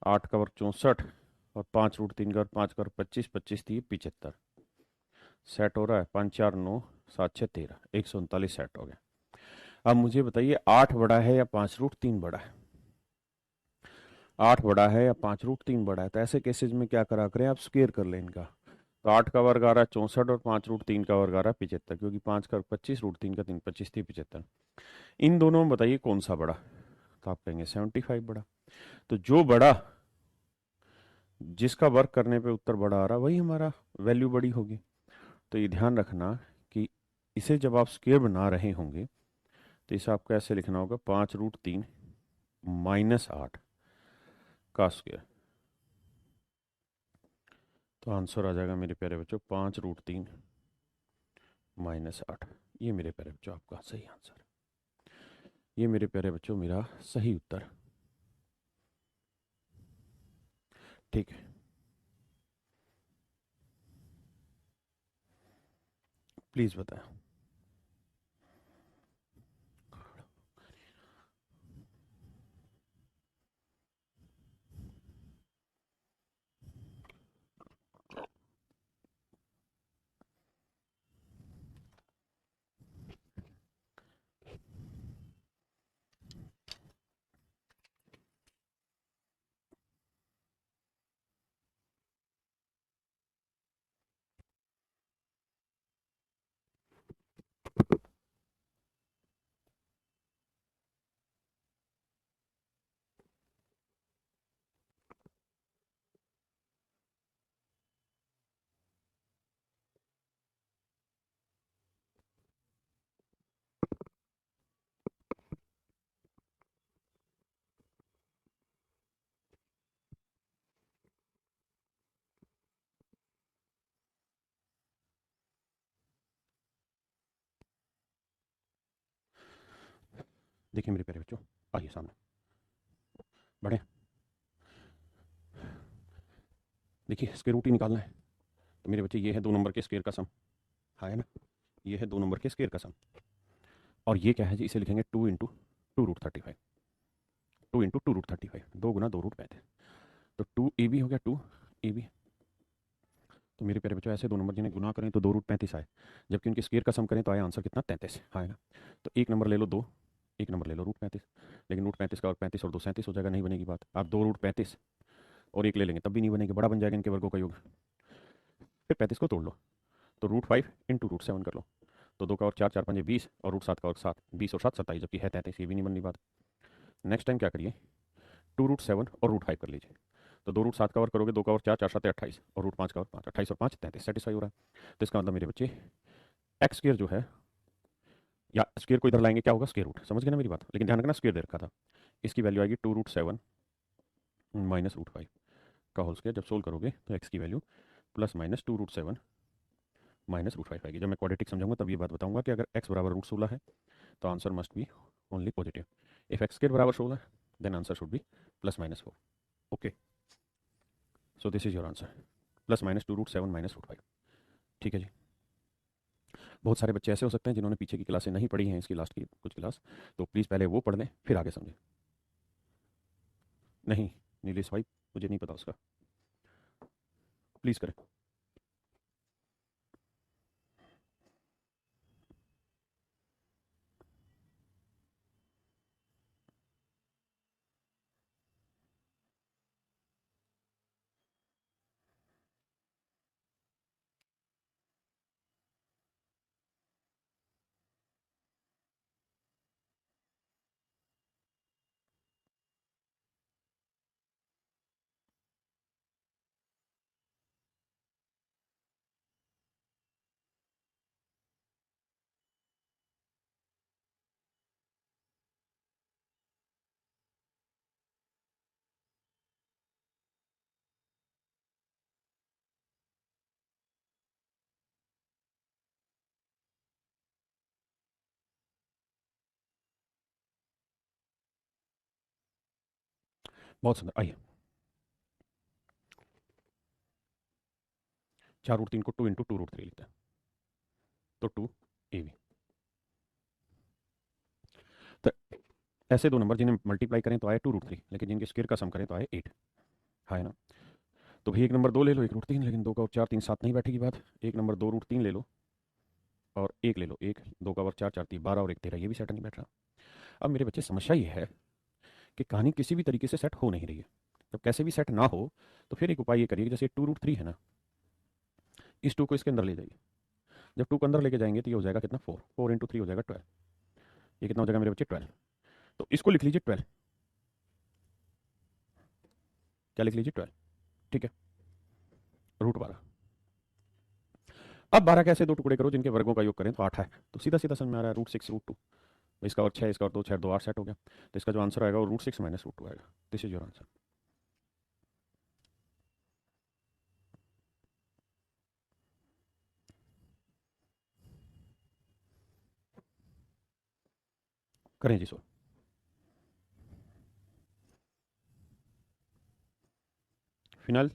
8 का वर्ग 64 और 5√3 का वर्ग 5 का वर्ग 25, 25 थी 75। सेट हो रहा है 5 4 9 7 6 13, 139 सेट हो गया। अब मुझे बताइए 8 बड़ा है या 5√3 बड़ा है? 8 बड़ा है या 5√3 बड़ा है? तो ऐसे केसेज में क्या करा करें आप, स्क्वेयर कर लें इनका। तो 8 का वर्ग आ रहा है 64 और 5√3 का वर्ग आ रहा है 75, क्योंकि 5 का वर्ग 25, √3 का 3, 25 थी 75। इन दोनों में बताइए कौन सा बड़ा? तो आप कहेंगे 75 बड़ा। तो जो बड़ा, जिसका वर्क करने पे उत्तर बड़ा आ रहा, वही हमारा वैल्यू बड़ी होगी। तो ये ध्यान रखना कि इसे जब आप स्क्वेयर बना रहे होंगे तो इसे आपको ऐसे लिखना होगा 5√3 -8 का स्क्वेयर। तो आंसर आ जाएगा मेरे प्यारे बच्चों 5√3 -8। ये मेरे प्यारे बच्चों आपका सही आंसर, ये मेरे प्यारे बच्चों मेरा सही उत्तर। ठीक है, प्लीज़ बताएं। देखिए मेरे प्यारे बच्चों, आइए सामने बढ़े। देखिए स्क्वायर रूट ही निकालना है। तो मेरे बच्चे ये है 2 नंबर के स्क्वायर का सम, है ना? ये है 2 नंबर के स्क्वायर का सम। और ये क्या है जी, इसे लिखेंगे 2 × 2√35। 2 × 2√35, 2 × 2√35। तो 2ab हो गया, 2ab। तो मेरे प्यारे बच्चों ऐसे 2 नंबर जिन्हें गुना करें तो 2√35 आए, जबकि उनके स्क्वायर का सम करें तो आए आंसर कितना, 33 आएगा। तो एक नंबर ले लो 2, एक नंबर ले लो √35। लेकिन √35 का और 35 और 2 37 हो जाएगा, नहीं बनेगी बात। आप 2 √35 और एक ले लेंगे तब भी नहीं बनेगी, बड़ा बन जाएगा इनके वर्गों का योग। फिर 35 को तोड़ लो, तो √5 × √7 कर लो। तो 2 का और 4, 4 5 20, और √7 का और 7, 20 और 7 27, जबकि है 33, ये भी नहीं बन रही बात। नेक्स्ट टाइम क्या करिए, 2 √7 और √5 कर लीजिए। तो 2 √7 का वर्ग करोगे, 2 का और 4, 4 7 28, और √5 का और 5, 28 और 5 33, सेटिस्फाई हो रहा है। तो इसका मतलब मेरे बच्चे एक्स स्क्र जो है, या स्क्र को इधर लाएंगे क्या होगा, स्क्र रूट। समझ गए ना मेरी बात? लेकिन ध्यान रखना स्क्र दे रखा था। इसकी वैल्यू आएगी 2 √7 -√5 का होल स्क्वायर। जब सोल्व करोगे तो एक्स की वैल्यू प्लस माइनस 2 √7 -√5 आएगी। जब मैं क्वाड्रेटिक समझाऊंगा तब ये बात बताऊंगा कि अगर x बराबर √16 है तो answer must be only positive. If x square बराबर 16 then answer should be +-4। Okay, so this is your answer, +-2 √7 -√5। ठीक है जी। बहुत सारे बच्चे ऐसे हो सकते हैं जिन्होंने पीछे की क्लासें नहीं पढ़ी हैं, इसकी लास्ट की कुछ क्लास, तो प्लीज़ पहले वो पढ़ लें फिर आगे समझें। नहीं, नीलेश भाई मुझे नहीं पता उसका, प्लीज़ करें। बहुत सुंदर, आइए 4 √3 को 2 × 2 √3 लिखते हैं, तो 2ab। तो ऐसे 2 नंबर जिन्हें मल्टीप्लाई करें तो आए 2 √3, लेकिन जिनके स्क्वायर का सम करें तो आए 8। है ना। तो भाई 1 नंबर 2 ले लो, 1 रूट 3, लेकिन 2 का और 4 3 7 नहीं बैठेगी बात। 1 नंबर 2 रूट 3 ले लो और 1 ले लो, 1 2 का और 4 4 3 12 और 1 13, ये भी सेट नहीं बैठ रहा। अब मेरे बच्चे समस्या ये है कि कहानी किसी भी तरीके से सेट हो नहीं रही है। जब कैसे भी सेट ना हो तो फिर एक उपाय ये करिए कि जैसे 2 रूट 3 है ना, इस 2 को इसके अंदर ले जाइए। जब 2 को अंदर लेके जाएंगे तो ये हो जाएगा कितना, 4, 4 × 3 हो जाएगा 12। ये कितना हो जाएगा मेरे बच्चे, 12। तो इसको लिख लीजिए 12। क्या लिख लीजिए, 12। ठीक है, √12। अब 12 कैसे दो टुकड़े करो जिनके वर्गों का योग करें तो 8 है। तो सीधा सीधा समझ में आ रहा है, √6 √2। इसका और 6, इसका और 2, 6 2 8 सेट हो गया। तो इसका जो आंसर आएगा वो √6 - √2 आएगा। This is your answer. करें जी सो। फिनल।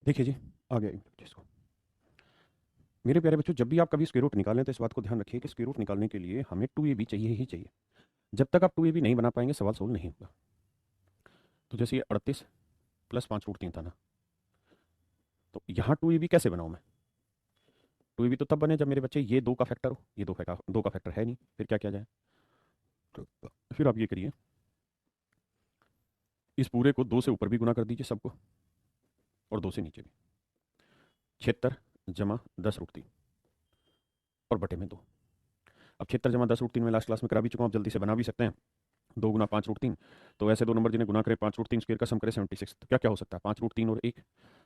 देखिए जी, आ गया इसको। मेरे प्यारे बच्चों, जब भी आप कभी स्क्वायर रूट निकालें तो इस बात को ध्यान रखिए कि स्क्वायर रूट निकालने के लिए हमें 2ab चाहिए ही चाहिए। जब तक आप 2ab नहीं बना पाएंगे सवाल सोल्व नहीं होगा। तो जैसे ये 38 + 5 √3 था ना, तो यहाँ 2ab कैसे बनाऊँ मैं? 2ab तो तब बने जब मेरे बच्चे ये 2 का फैक्टर हो। ये 2 का फैक्टर है नहीं, फिर क्या किया जाए? तो फिर आप ये करिए, इस पूरे को 2 से ऊपर भी गुना कर दीजिए सबको, और 2 से नीचे भी। 76 जमा 10 √3 और बटे में 2। अब 76 जमा 10 √3 में लास्ट क्लास में करा भी चुका हूँ, आप जल्दी से बना भी सकते हैं। 2 गुना 5 √3, तो ऐसे दो नंबर जिन्हें गुना करें 5 √3 स्क्वायर का सम करें 76। तो क्या क्या हो सकता है, 5 √3 और 1,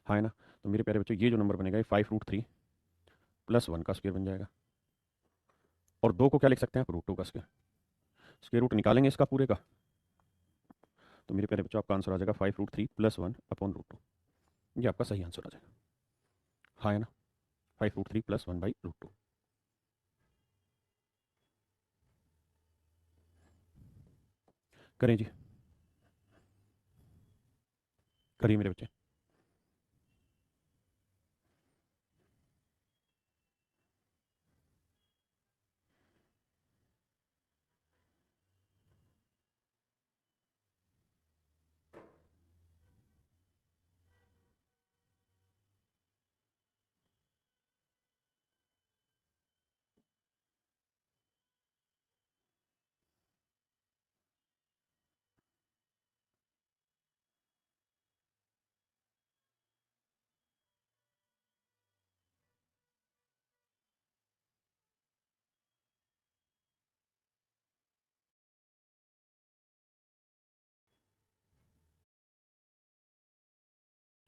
हाँ है ना। तो मेरे प्यारे बच्चों, ये जो नंबर बनेगा ये 5 √3 + 1 का स्क्वायर बन जाएगा। और 2 को क्या लिख सकते हैं आप, √2 का स्क्वायर। स्क्वायर रूट निकालेंगे इसका पूरे का, तो मेरे प्यारे बच्चों आपका आंसर आ जाएगा 5 √3 + 1/√2। ये आपका सही आंसर आ जाएगा, हाँ है ना। 5 √3 + 1/√2। करें जी, करिए मेरे बच्चे।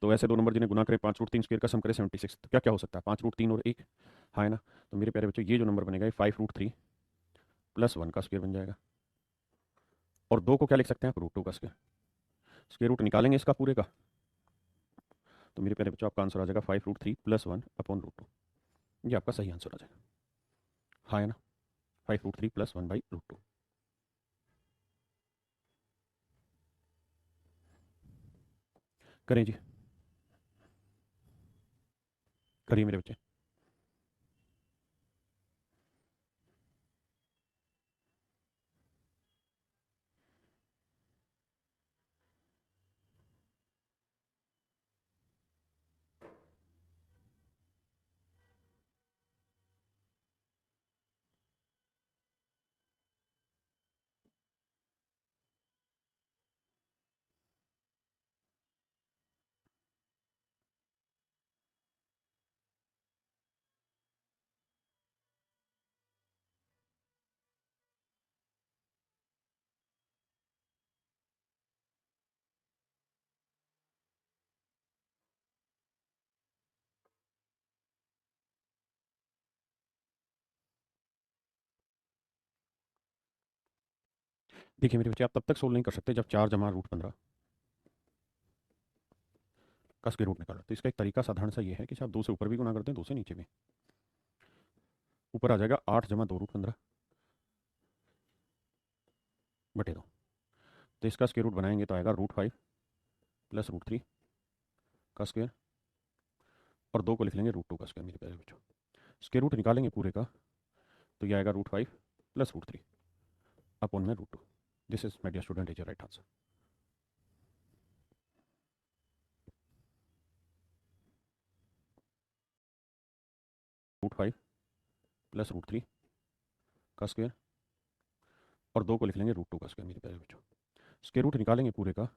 तो ऐसे दो नंबर जिन्हें गुना करें 5 √3 स्क्वायर का सम करें 76। तो क्या क्या हो सकता है, 5 √3 और 1, हाँ है ना। तो मेरे प्यारे बच्चों ये जो नंबर बनेगा ये 5 √3 + 1 का स्क्वायर बन जाएगा। और 2 को क्या लिख सकते हैं आप, √2 का स्क्वायर। स्क्वायर रूट निकालेंगे इसका पूरे का, तो मेरे प्यारे बच्चों आपका आंसर आ जाएगा 5 √3 + 1/√2। ये आपका सही आंसर आ जाएगा, हाँ है ना। 5 √3 + 1/√2। करें जी, करिए मेरे बच्चे। देखिए मेरे बच्चे, आप तब तक सोल्व नहीं कर सकते जब 4 + √15 का स्क्वायर रूट निकालो। तो इसका एक तरीका साधारण सा ये है कि आप 2 से ऊपर भी गुना करते हैं, 2 से नीचे भी। ऊपर आ जाएगा 8 + 2√15 बटे 2। तो इसका स्क्वायर रूट बनाएंगे तो आएगा √5 + √3 का स्क्वायर, और 2 को लिख लेंगे √2 का स्क्वायर। मेरे प्यारे बच्चों, स्क्वायर रूट निकालेंगे पूरे का तो ये आएगा √5 + √3 अपॉन में √2। This is, my dear student, is your right answer. √5 + √3 का स्क्वायर, और 2 को लिख लेंगे √2 का स्क्वायर। मेरे प्यारे बच्चों, स्क्वायर रूट निकालेंगे पूरे का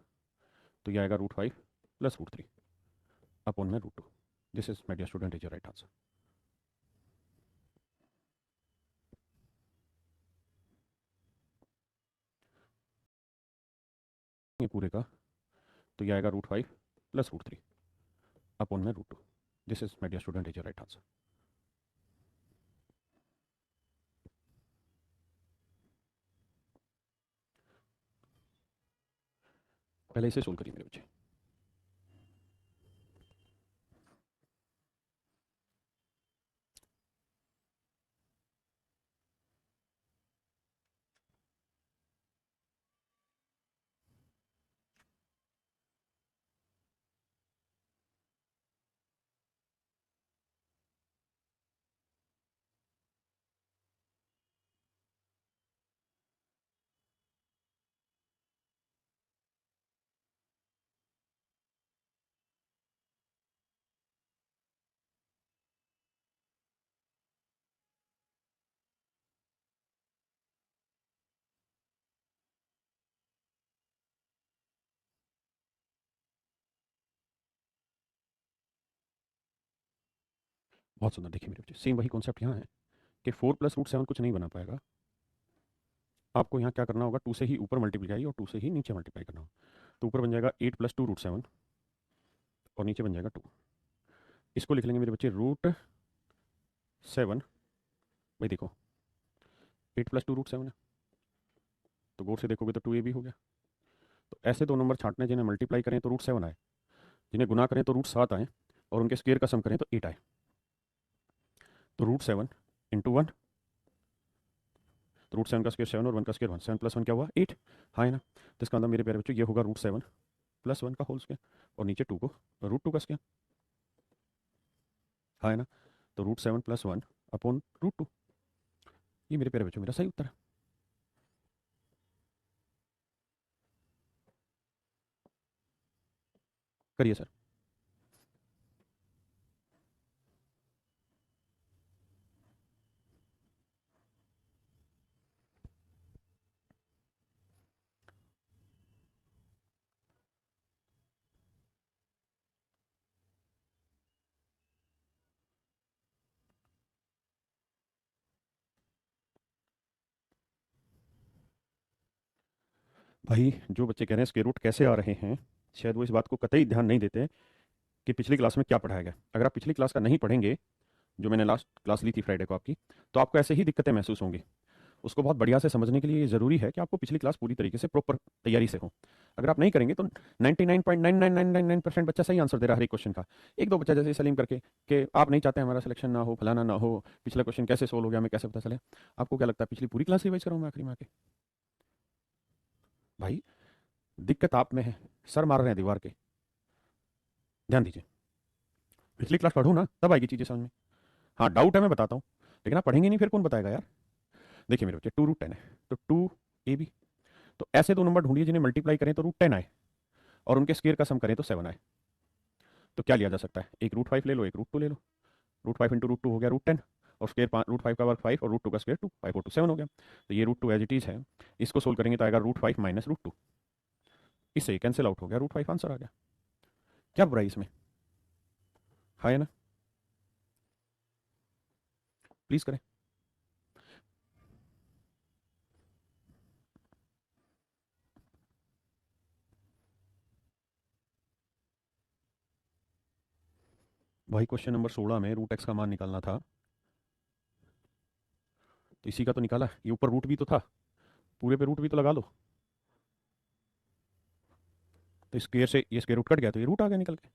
तो ये आएगा √5 + √3 अपॉन में √2। This is, my dear student, is your right answer. ये पूरे का तो ये आएगा √5 + √3 अपॉन में √2। This is, my dear student, is your right answer. पहले इसे सोल्व करिए मेरे बच्चे। बहुत सुंदर। देखिए मेरे बच्चे, सेम वही कॉन्सेप्ट यहाँ है कि 4 + √7 कुछ नहीं बना पाएगा। आपको यहाँ क्या करना होगा, 2 से ही ऊपर मल्टीप्लाई और 2 से ही नीचे मल्टीप्लाई करना होगा। तो ऊपर बन जाएगा 8 + 2√7 और नीचे बन जाएगा 2। इसको लिख लेंगे मेरे बच्चे √7। भाई देखो, 8 + 2√7 है, तो गौर से देखोगे तो 2ab हो गया। तो ऐसे दो नंबर छांटने जिन्हें मल्टीप्लाई करें तो √7 आए, जिन्हें गुना करें तो √7 आए, और उनके स्क्वायर का सम करें तो 8 आए। तो √7 × 1, तो √7 का स्क्वायर 7 और 1 का स्क्वायर 1, 7 + 1 क्या हुआ 8, हाँ है ना। तो इसका मतलब मेरे प्यारे बच्चों ये होगा √7 + 1 का होल स्क्वायर, और नीचे 2 को √2 का स्क्वायर, हाँ है ना। तो √7 + 1 अपॉन √2, ये मेरे प्यारे बच्चों मेरा सही उत्तर है। करिए सर। भाई जो बच्चे कह रहे हैं स्क्वायर रूट कैसे आ रहे हैं, शायद वो इस बात को कतई ध्यान नहीं देते कि पिछली क्लास में क्या पढ़ाया गया। अगर आप पिछली क्लास का नहीं पढ़ेंगे, जो मैंने लास्ट क्लास ली थी फ्राइडे को आपकी, तो आपको ऐसे ही दिक्कतें महसूस होंगी। उसको बहुत बढ़िया से समझने के लिए ये ज़रूरी है कि आपको पिछली क्लास पूरी तरीके से प्रॉपर तैयारी से हो। अगर आप नहीं करेंगे तो 99.99999% बच्चा सही आंसर दे रहा है हर एक क्वेश्चन का। एक दो बच्चा जैसे सलीम करके कि आप नहीं चाहते हमारा सिलेक्शन ना हो, फलाना ना हो, पिछला क्वेश्चन कैसे सोल्व हो गया, हमें कैसे पता चले। आपको क्या लगता है पिछली पूरी क्लास रिवाइज कराऊँ मैं आखिरी में आके? भाई दिक्कत आप में है, सर मार रहे हैं दीवार के। ध्यान दीजिए, पिछली क्लास पढ़ो ना, तब आएगी चीज़ें समझ में। हाँ डाउट है मैं बताता हूँ, लेकिन आप पढ़ेंगे नहीं फिर कौन बताएगा यार। देखिए मेरे बच्चे 2√10 है, तो 2ab। तो ऐसे दो नंबर ढूंढिए जिन्हें मल्टीप्लाई करें तो √10 आए, और उनके स्क्वायर का सम करें तो 7 आए। तो क्या लिया जा सकता है, एक √5 ले लो, एक √2 ले लो। √5 × √2 हो गया √10, और स्क्वायर √5 का वर्ग 5 और √2 का स्क्वायर 2, 5 और 2 7 हो गया। तो ये √2 एज इट इज़ है, इसको सोल्व करेंगे तो आएगा √5 - √2। इससे ये कैंसिल आउट हो गया, √5 आंसर आ गया। क्या बुराई इसमें, हाँ है ना। प्लीज़ करें। भाई क्वेश्चन नंबर 16 में √x का मान निकालना था, तो इसी का तो निकाला। ये ऊपर रूट भी तो था, पूरे पे रूट भी तो लगा लो। तो स्क्वेयर से ये स्क्वेयर रूट कट गया तो ये रूट आ गया निकल के।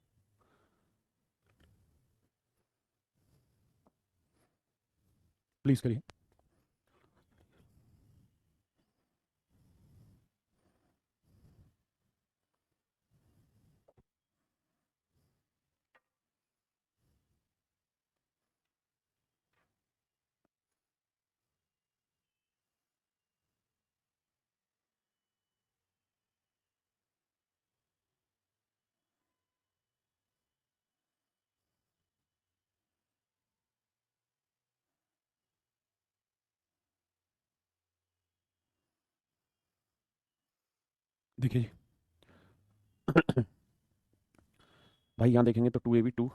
प्लीज़ करिए। देखिए जी भाई यहाँ देखेंगे तो 2ab 2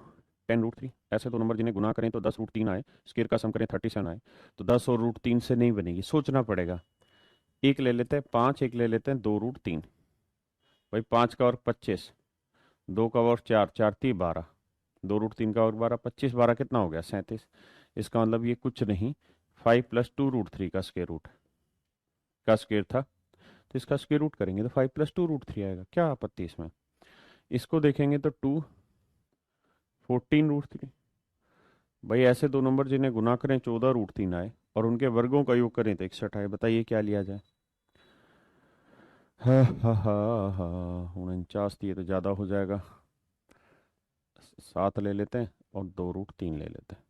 10√3 ऐसे दो नंबर जिन्हें गुना करें तो 10√3 आए, स्क्वायर का सम करें 37 आए, तो 10 और √3 से नहीं बनेगी, सोचना पड़ेगा। एक ले लेते हैं 5, एक ले लेते हैं 2√3। भाई 5 का वर्ग 25, 2 का वर्ग 4, 4 3 12, 2√3 का वर्ग 12, 25 12 कितना हो गया 37। इसका मतलब ये कुछ नहीं 5 + 2√3 का स्क्वायर रूट का स्क्वायर था, तो इसका स्क्वायर रूट करेंगे तो 5 + 2√3 आएगा, क्या आपत्ति इसमें। इसको देखेंगे तो 2 14√3। भाई ऐसे दो नंबर जिन्हें गुना करें 14√3 आए और उनके वर्गों का योग करें तो 61 आए, बताइए क्या लिया जाए। हा हा हा हा 49, ये तो ज़्यादा हो जाएगा, 7 ले लेते हैं और 2√3 ले लेते हैं।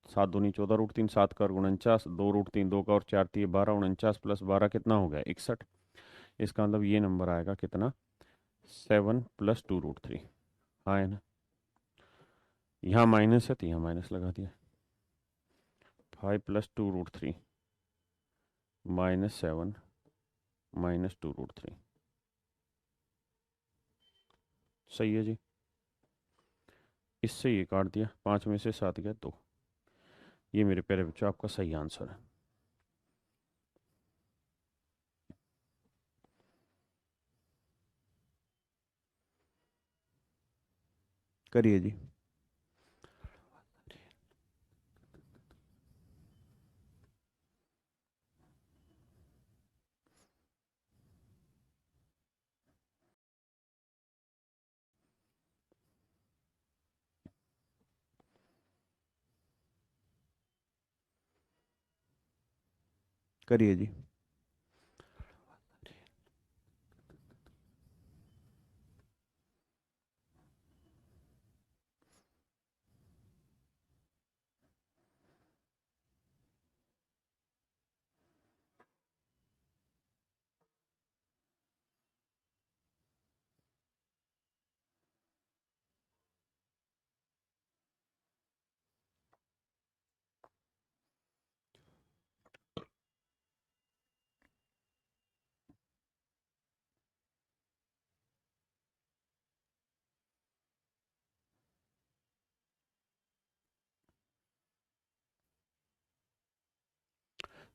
7 दूनी 14√3, 7 का 49, 2√3, 2 का और 4 3 12, 49 + 12 कितना हो गया 61। इसका मतलब ये नंबर आएगा कितना 7 + 2√3। हाँ है ना, यहाँ माइनस है तो यहाँ माइनस लगा दिया। 5 + 2√3 -7 -2√3, सही है जी। इससे ये काट दिया, 5 में से 7 गया 2। ये मेरे प्यारे बच्चों आपका सही आंसर है। करिए जी। करिए जी।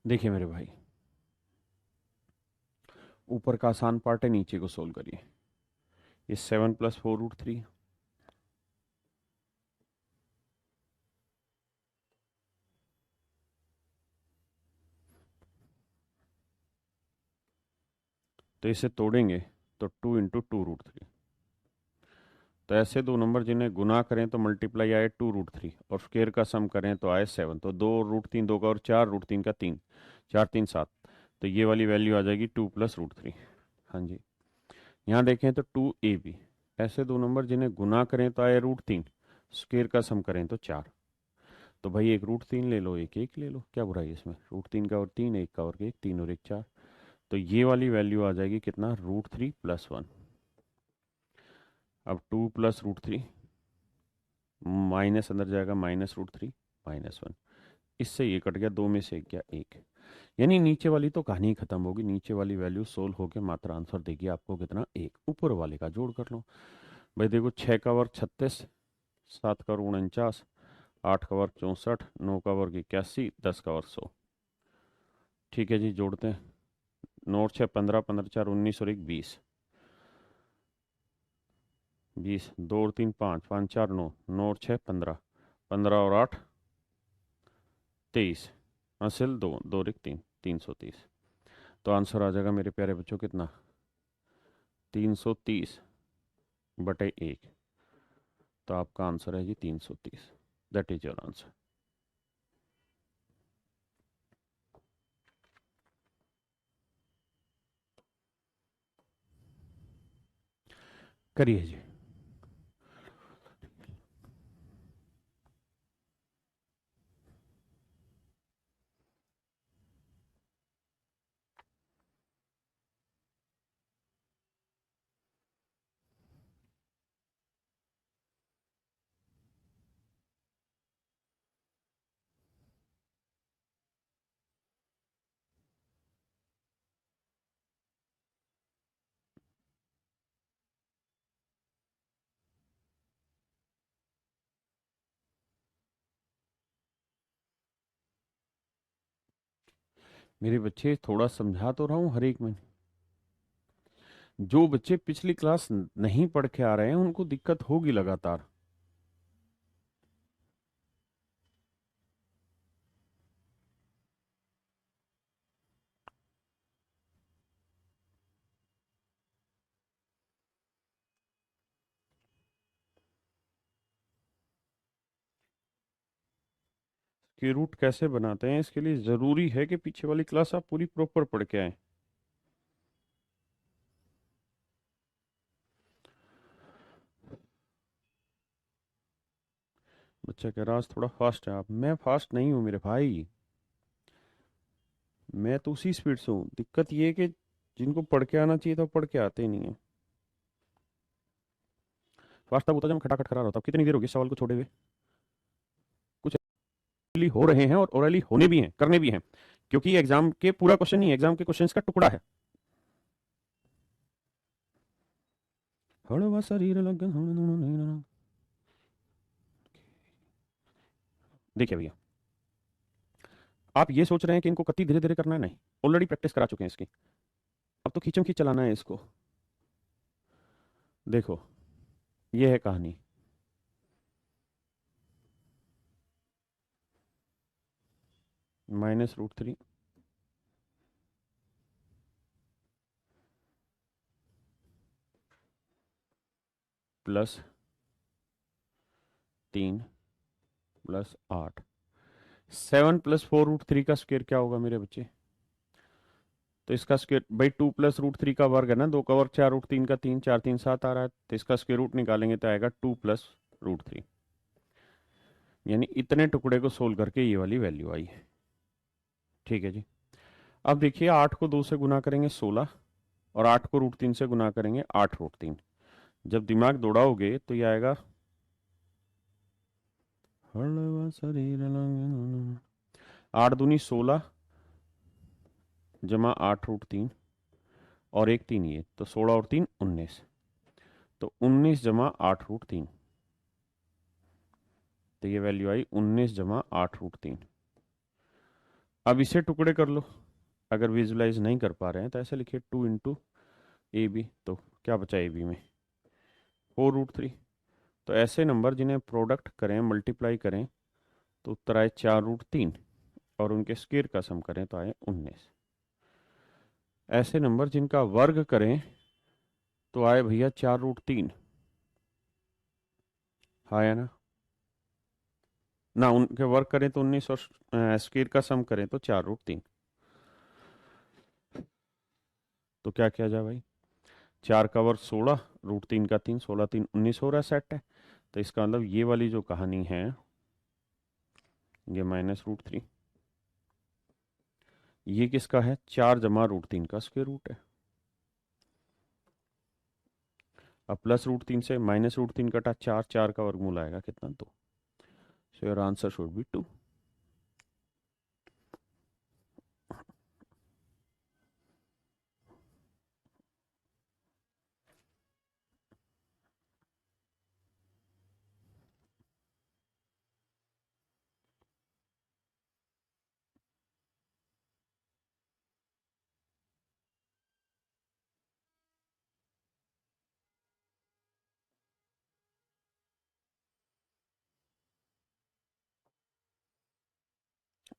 देखिए मेरे भाई, ऊपर का आसान पार्ट है, नीचे को सोल्व करिए। ये 7 + 4√3, तो इसे तोड़ेंगे तो 2 × 2√3। तो ऐसे दो नंबर जिन्हें गुना करें तो मल्टीप्लाई आए 2√3 और स्क्वायर का सम करें तो आए 7, तो 2√3, 2 का और 4√3 का 3, 4 3 7, तो ये वाली वैल्यू आ जाएगी 2 + √3। हाँ जी। यहाँ देखें तो 2ab, ऐसे दो नंबर जिन्हें गुना करें तो आए √3, स्क्वायर का सम करें तो 4, तो भाई एक √3 ले लो, एक एक ले लो, क्या बुराई है इसमें। √3 का और 3, एक का और एक, 3 और एक 4, तो ये वाली वैल्यू आ जाएगी कितना √3 + 1। अब 2 + √3 माइनस अंदर जाएगा -√3 -1, इससे ये कट गया, 2 में से एक गया 1, यानी नीचे वाली तो कहानी ही खत्म होगी। नीचे वाली वैल्यू सोल्व होकर मात्र आंसर देगी आपको कितना 1। ऊपर वाले का जोड़ कर लो। भाई देखो 6 का वर्ग 36, 7 का वर्ग 49, 8 का वर्ग 64, 9 का वर्ग 81, 10 का वर्ग 100। ठीक है जी, जोड़ते हैं। 9 और 6 15, 15 4 19 और 1 20, 20, 2 और 3 5, 5 4 9, 9 और 6 15, 15 और 8 23, हासिल 2, 2 और 1 3, 330। तो आंसर आ जाएगा मेरे प्यारे बच्चों कितना 330 बटे 1, तो आपका आंसर है जी 330। That is your answer. करिए जी। मेरे बच्चे थोड़ा समझा तो रहा हूँ हर एक में। जो बच्चे पिछली क्लास नहीं पढ़ के आ रहे हैं उनको दिक्कत होगी लगातार। कि रूट कैसे बनाते हैं इसके लिए ज़रूरी है कि पीछे वाली क्लास आप पूरी प्रॉपर पढ़ के आए। बच्चा कह रहा आज थोड़ा फास्ट है आप। मैं फास्ट नहीं हूँ मेरे भाई, मैं तो उसी स्पीड से हूँ। दिक्कत ये है कि जिनको पढ़ के आना चाहिए तो पढ़ के आते ही नहीं है। फास्ट तब होता जब मैं खटाखट करा रहा होता। कितनी देर होगी सवाल को छोड़े हुए? कुछ orally हो रहे हैं और ओरली होने भी हैं, करने भी हैं, क्योंकि ये एग्जाम के पूरा क्वेश्चन नहीं, एग्जाम के क्वेश्चंस का टुकड़ा है। हड़वा शरीर लगन। देखिए भैया, आप ये सोच रहे हैं कि इनको कति धीरे धीरे करना है, नहीं, ऑलरेडी प्रैक्टिस करा चुके हैं इसकी। अब तो खींचम खींच चलाना है इसको। देखो, ये है कहानी। -√3 +3 +8। 7 + 4√3 का स्क्वायर क्या होगा मेरे बच्चे? तो इसका स्क्वायर भाई 2 + √3 का वर्ग है ना, 2 का वर्ग 4√3 का 3, 4 3 7 आ रहा है, तो इसका स्क्वायर रूट निकालेंगे तो आएगा 2 + √3। यानी इतने टुकड़े को सोल्व करके ये वाली वैल्यू आई है। ठीक है जी। अब देखिए, 8 को 2 से गुना करेंगे 16, और 8 को √3 से गुना करेंगे 8√3। जब दिमाग दौड़ाओगे तो ये आएगा 8 दूनी 16 जमा 8√3 और एक 3, ये तो 16 और 3 19, तो 19 जमा 8√3, तो ये वैल्यू आई 19 जमा 8√3। अब इसे टुकड़े कर लो। अगर विजुलाइज नहीं कर पा रहे हैं तो ऐसे लिखिए 2 × AB, तो क्या बचा AB में? 4√3। तो ऐसे नंबर जिन्हें प्रोडक्ट करें, मल्टीप्लाई करें, तो उत्तर आए 4√3, और उनके स्क्वायर का सम करें तो आए 19। ऐसे नंबर जिनका वर्ग करें तो आए भैया 4√3। हाँ है ना? ना, उनके वर्ग करें तो 19, और स्क्वायर का सम करें तो 4√3। तो क्या किया जाए भाई? 4 का वर्ग 16, √3 का 3, 16 3 19 हो रहा है, सेट है। तो इसका मतलब ये वाली जो कहानी है, ये -√3, ये किसका है? 4 जमा √3 का स्क्वायर रूट है। अब +√3 से -√3 कटा 4, 4 का वर्गमूल आएगा कितना? 2। So your answer should B 2।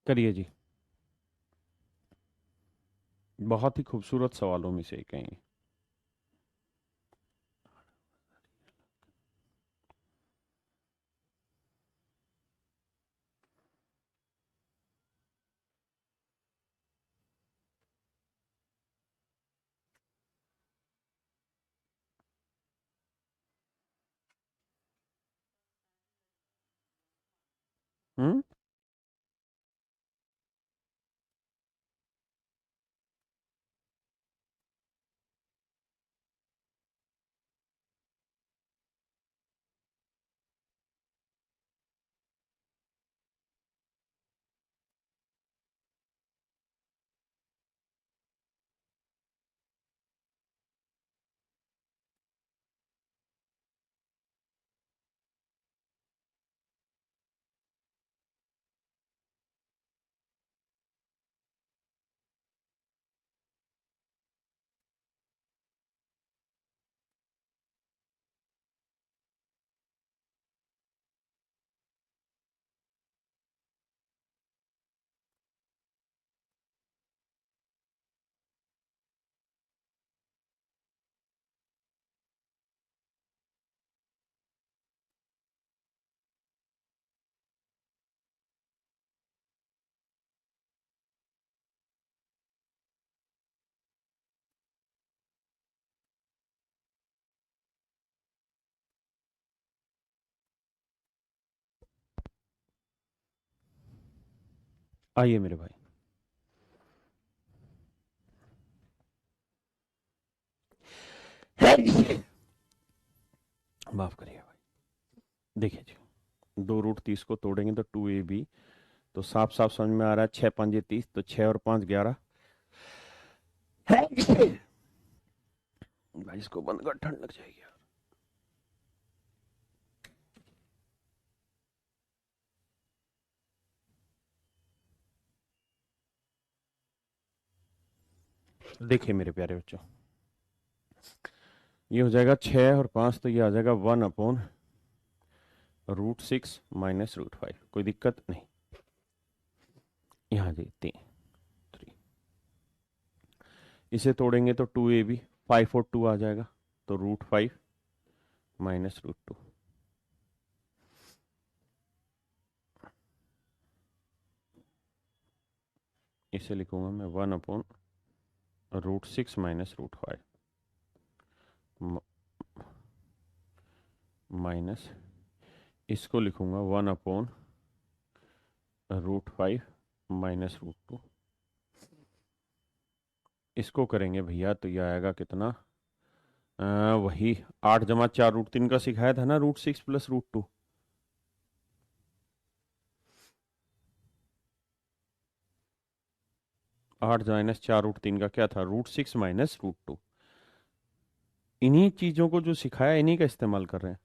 करिए जी। बहुत ही खूबसूरत सवालों में से एक है ये। हम्म, आइए मेरे भाई। माफ करिए भाई। देखिए जी, 2 रूट 30 को तोड़ेंगे तो 2ab, तो साफ साफ समझ में आ रहा है, 6×5 = 30, तो 6 और 5 = 11। भाई इसको बंद कर, ठंड लग जाएगी यार। देखिए मेरे प्यारे बच्चों, ये हो जाएगा 6 और 5, तो ये आ जाएगा 1/√6 - √5। कोई दिक्कत नहीं। यहाँ जी 3। इसे तोड़ेंगे तो 2ab, 5 और 2 आ जाएगा, तो √5 - √2। इसे लिखूंगा मैं 1/√6 - √5 माइनस, इसको लिखूंगा 1/√5 - √2। इसको करेंगे भैया तो ये आएगा कितना, वही 8 + 4 √3 का सिखाया था ना, √6 + √2। 8 - 4 √3 का क्या था, √6 - √2। इन्हीं चीजों को जो सिखाया इन्हीं का इस्तेमाल कर रहे हैं।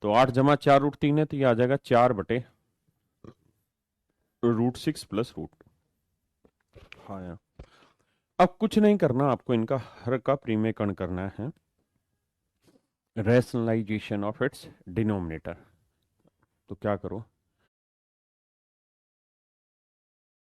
तो 8 + 4 √3 है, तो ये आ जाएगा 4/√6 + √2। हाँ यार, अब कुछ नहीं करना आपको, इनका हर का प्रीमेकरण करना है, रैशनलाइजेशन ऑफ इट्स डिनोमिनेटर। तो क्या करो,